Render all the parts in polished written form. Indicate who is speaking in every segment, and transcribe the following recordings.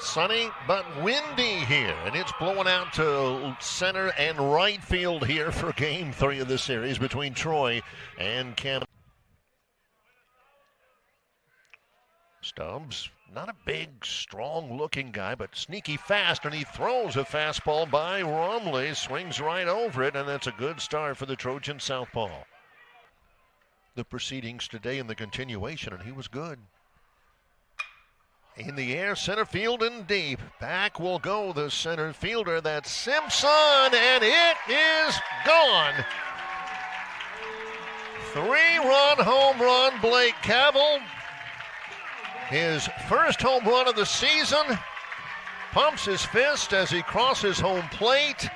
Speaker 1: Sunny but windy here, and it's blowing out to center and right field here for Game 3 of the series between Troy and Canada. Stubbs, not a big, strong-looking guy, but sneaky fast, and he throws a fastball by Rumley, swings right over it, and that's a good start for the Trojan southpaw. The proceedings today in the continuation, and he was good. In the air, center field and deep. Back will go the center fielder. That's Simpson, and it is gone. 3-run home run, Blake Cavil. His first home run of the season. Pumps his fist as he crosses home plate.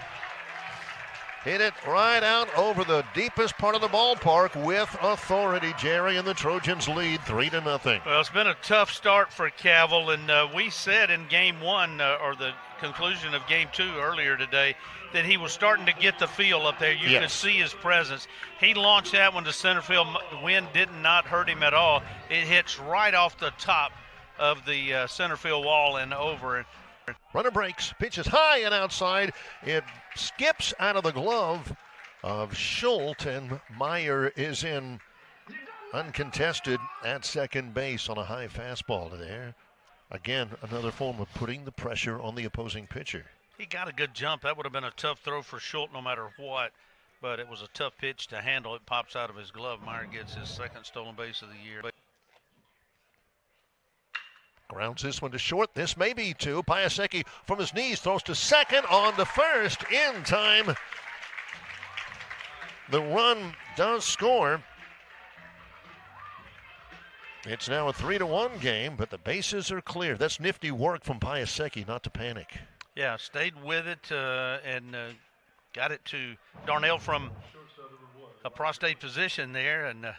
Speaker 1: Hit it right out over the deepest part of the ballpark with authority, Jerry, and the Trojans lead 3-0.
Speaker 2: Well, it's been a tough start for Cavil, and we said in Game 1, or the conclusion of Game 2 earlier today, that he was starting to get the feel up there. You could see his presence. He launched that one to center field. The wind did not hurt him at all. It hits right off the top of the center field wall and over.
Speaker 1: Runner breaks, pitches high and outside. It skips out of the glove of Schultz, and Meyer is in uncontested at second base on a high fastball there. Again, another form of putting the pressure on the opposing pitcher.
Speaker 2: He got a good jump. That would have been a tough throw for Schultz no matter what, but it was a tough pitch to handle. It pops out of his glove. Meyer gets his second stolen base of the year.
Speaker 1: Grounds this one to short. This may be two. Piasecki from his knees throws to second, on to first in time. The run does score. It's now a 3-1 game, but the bases are clear. That's nifty work from Piasecki not to panic.
Speaker 2: Yeah, stayed with it and got it to Darnell from a prostate position there, and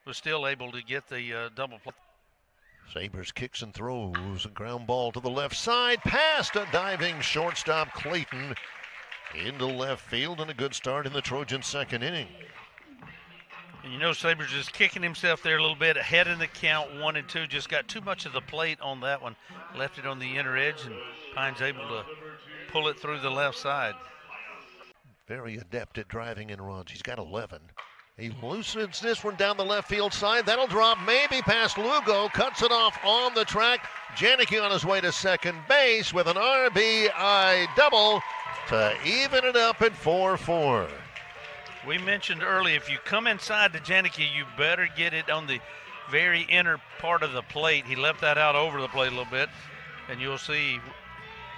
Speaker 2: was still able to get the double play.
Speaker 1: Sabres kicks and throws. A ground ball to the left side, past a diving shortstop Clayton into left field, and a good start in the Trojan second inning.
Speaker 2: And you know, Sabres just kicking himself there a little bit, ahead in the count, 1-2. Just got too much of the plate on that one. Left it on the inner edge, and Pine's able to pull it through the left side.
Speaker 1: Very adept at driving in runs. He's got 11. He loosens this one down the left field side. That'll drop maybe past Lugo. Cuts it off on the track. Janicki on his way to second base with an RBI double to even it up at 4-4.
Speaker 2: We mentioned earlier, if you come inside to Janicki, you better get it on the very inner part of the plate. He left that out over the plate a little bit, and you'll see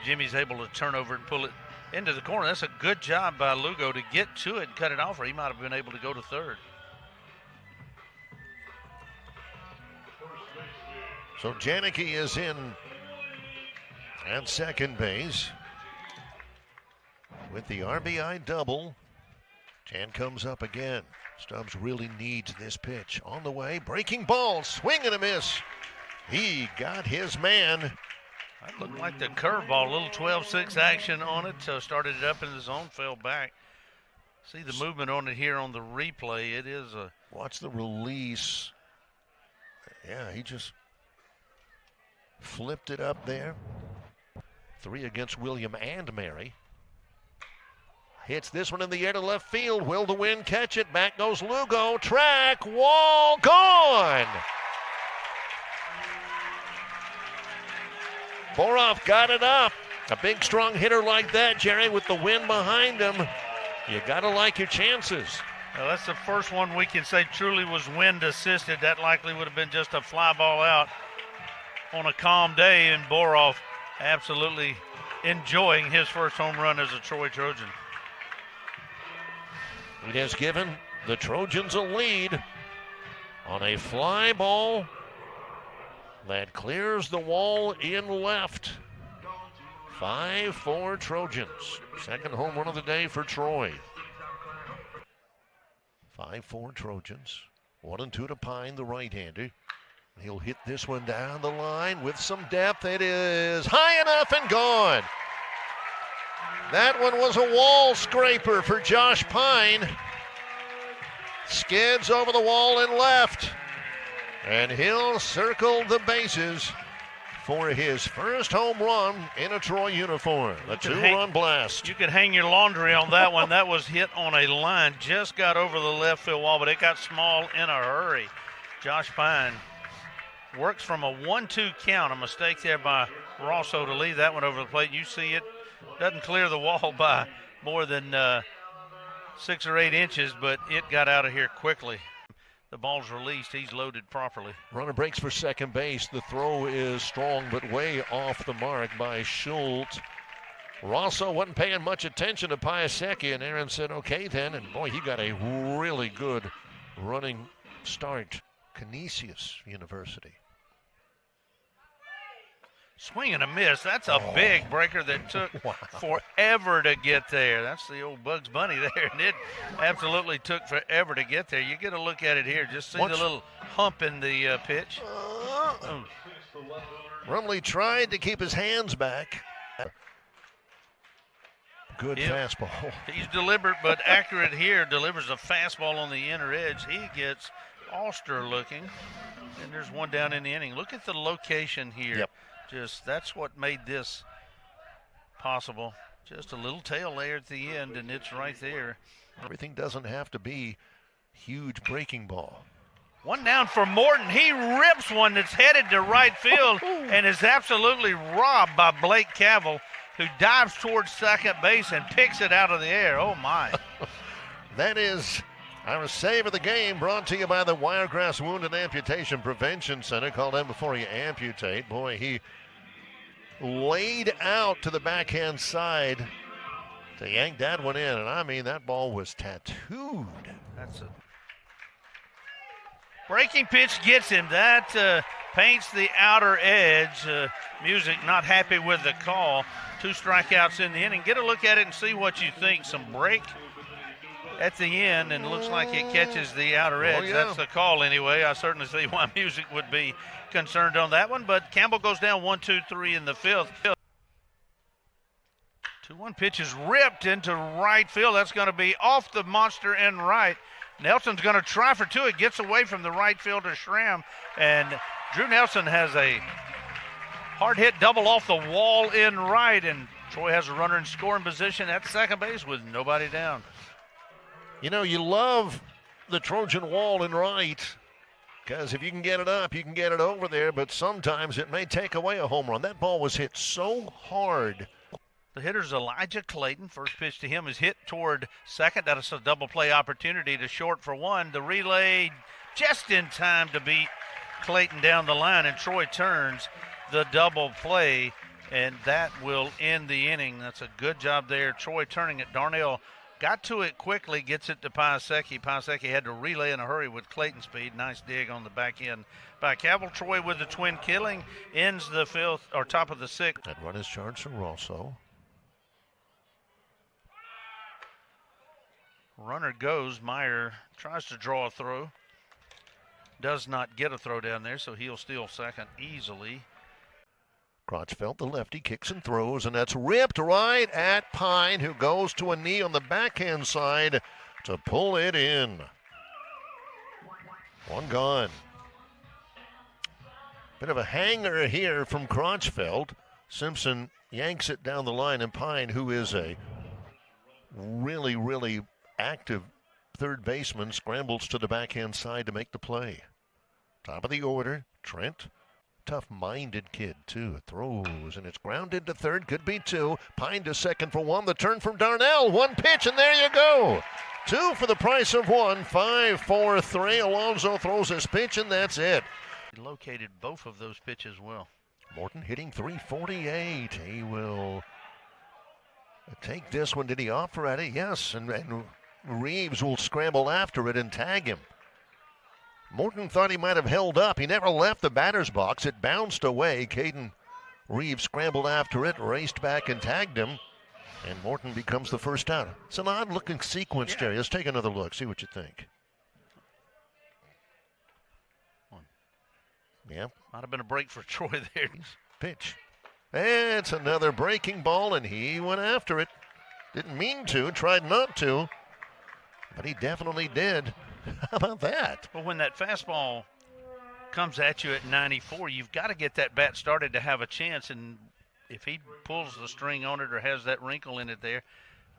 Speaker 2: Jimmy's able to turn over and pull it into the corner. That's a good job by Lugo to get to it and cut it off, or he might have been able to go to third.
Speaker 1: So Janicki is in at second base with the RBI double. Jan comes up again. Stubbs really needs this pitch. On the way, breaking ball, swing and a miss. He got his man.
Speaker 2: That looked like the curveball, a little 12-6 action on it. Started it up in the zone, fell back. See the movement on it here on the replay. It is a...
Speaker 1: Watch the release. Yeah, he just flipped it up there. 3 against William and Mary. Hits this one in the air to left field. Will the Wind catch it? Back goes Lugo. Track, wall, gone! Boroff got it up. A big, strong hitter like that, Jerry, with the wind behind him, you got to like your chances.
Speaker 2: Well, that's the first one we can say truly was wind-assisted. That likely would have been just a fly ball out on a calm day, and Boroff absolutely enjoying his first home run as a Troy Trojan.
Speaker 1: It has given the Trojans a lead on a fly ball that clears the wall in left. 5-4 Trojans. Second home run of the day for Troy. 5-4 Trojans. 1-2 to Pine, the right-hander. He'll hit this one down the line with some depth. It is high enough and gone. That one was a wall scraper for Josh Pine. Skids over the wall and left. And he'll circle the bases for his first home run in a Troy uniform. A two-run blast.
Speaker 2: You could hang your laundry on that one. That was hit on a line, just got over the left field wall, but it got small in a hurry. Josh Pine works from a 1-2 count. A mistake there by Rosso to leave that one over the plate. You see it doesn't clear the wall by more than 6 or 8 inches, but it got out of here quickly. The ball's released. He's loaded properly.
Speaker 1: Runner breaks for second base. The throw is strong, but way off the mark by Schultz. Rosso wasn't paying much attention to Piasecki, and Aaron said, okay then. And boy, he got a really good running start. Canisius University.
Speaker 2: Swing and a miss. That's a big breaker that took forever to get there. That's the old Bugs Bunny there, and it absolutely took forever to get there. You get a look at it here. Just see the little hump in the pitch.
Speaker 1: Rumley tried to keep his hands back. Good fastball.
Speaker 2: He's deliberate but accurate here. Delivers a fastball on the inner edge. He gets Auster looking, and there's one down in the inning. Look at the location here.
Speaker 1: Yep.
Speaker 2: That's what made this possible. Just a little tail there at the end, and it's right there.
Speaker 1: Everything doesn't have to be huge breaking ball.
Speaker 2: One down for Morton. He rips one that's headed to right field and is absolutely robbed by Blake Cavill, who dives towards second base and picks it out of the air. Oh, my.
Speaker 1: That is our save of the game, brought to you by the Wiregrass Wound and Amputation Prevention Center. Call them before you amputate. Boy, he laid out to the backhand side to yank that one in. And I mean, that ball was tattooed.
Speaker 2: That's a breaking pitch, gets him. That paints the outer edge. Music not happy with the call. 2 strikeouts in the inning. Get a look at it and see what you think. Some break at the end, and looks like it catches the outer edge. That's the call anyway. I certainly see why Music would be concerned on that one, but Campbell goes down 1-2-3 in the fifth. 2-1 pitch is ripped into right field. That's going to be off the monster and right. Nelson's going to try for 2. It gets away from the right fielder Schramm, and Drew Nelson has a hard hit double off the wall in right, and Troy has a runner in scoring position at second base with nobody down.
Speaker 1: You know, you love the Trojan wall in right, because if you can get it up, you can get it over there, but sometimes it may take away a home run. That ball was hit so hard.
Speaker 2: The hitter's Elijah Clayton. First pitch to him is hit toward second. That is a double play opportunity to short for 1. The relay just in time to beat Clayton down the line, and Troy turns the double play, and that will end the inning. That's a good job there. Troy turning it. Darnell got to it quickly, gets it to Piasecki. Piasecki had to relay in a hurry with Clayton speed. Nice dig on the back end by Cavill. Troy with the twin killing ends the fifth, or top of the 6th.
Speaker 1: That run is charged from Rosso.
Speaker 2: Runner goes. Meyer tries to draw a throw. Does not get a throw down there, so he'll steal second easily.
Speaker 1: Crotchfeld, the lefty, kicks and throws, and that's ripped right at Pine, who goes to a knee on the backhand side to pull it in. 1 gone. Bit of a hanger here from Crotchfeld. Simpson yanks it down the line, and Pine, who is a really, really active third baseman, scrambles to the backhand side to make the play. Top of the order, Trent. Tough-minded kid, too. Throws, and it's grounded to third. Could be 2. Pine to second for 1. The turn from Darnell. 1 pitch, and there you go. 2 for the price of 1. 5-4-3. Alonso throws his pitch, and that's it.
Speaker 2: He located both of those pitches well.
Speaker 1: Morton hitting .348. He will take this one. Did he offer at it? Yes, and Reeves will scramble after it and tag him. Morton thought he might have held up. He never left the batter's box. It bounced away. Caden Reeves scrambled after it, raced back and tagged him, and Morton becomes the first out. It's an odd-looking sequence, Jerry. Let's take another look. See what you think. Yeah.
Speaker 2: Might have been a break for Troy there.
Speaker 1: Pitch. It's another breaking ball, and he went after it. Didn't mean to, tried not to, but he definitely did. How about that?
Speaker 2: Well, when that fastball comes at you at 94, you've got to get that bat started to have a chance. And if he pulls the string on it or has that wrinkle in it there,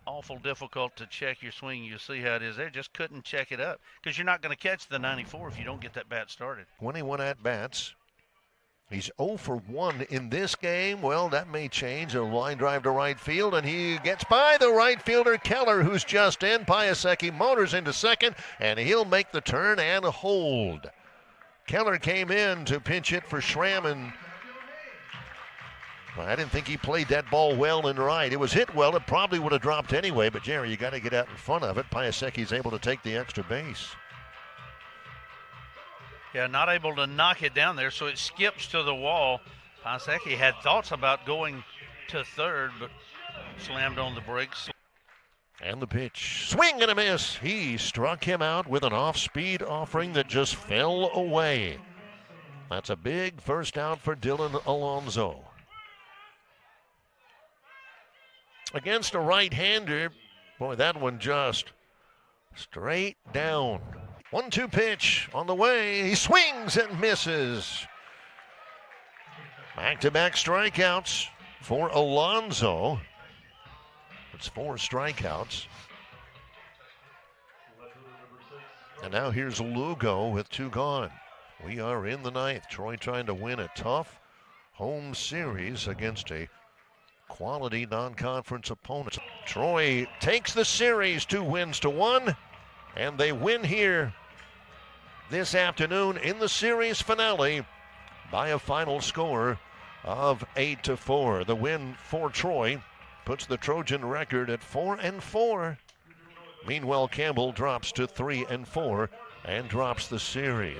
Speaker 2: awful difficult to check your swing. You'll see how it is there. Just couldn't check it up because you're not going to catch the 94 if you don't get that bat started.
Speaker 1: 21 at-bats. He's 0 for 1 in this game. Well, that may change. A line drive to right field, and he gets by the right fielder, Keller, who's just in. Piasecki motors into second, and he'll make the turn and hold. Keller came in to pinch hit for Schramm, and I didn't think he played that ball well in right. It was hit well. It probably would have dropped anyway, but Jerry, you got to get out in front of it. Piasecki's able to take the extra base.
Speaker 2: Yeah, not able to knock it down there, so it skips to the wall. Piasecki had thoughts about going to third, but slammed on the brakes.
Speaker 1: And the pitch. Swing and a miss. He struck him out with an off-speed offering that just fell away. That's a big first out for Dylan Alonso. Against a right-hander, boy, that one just straight down. 1-2 pitch on the way. He swings and misses. Back-to-back strikeouts for Alonso. It's 4 strikeouts. And now here's Lugo with 2 gone. We are in the 9th. Troy trying to win a tough home series against a quality non-conference opponent. Troy takes the series 2 wins to 1, and they win here this afternoon in the series finale by a final score of 8-4. The win for Troy puts the Trojan record at 4-4. Meanwhile, Campbell drops to 3-4 and drops the series.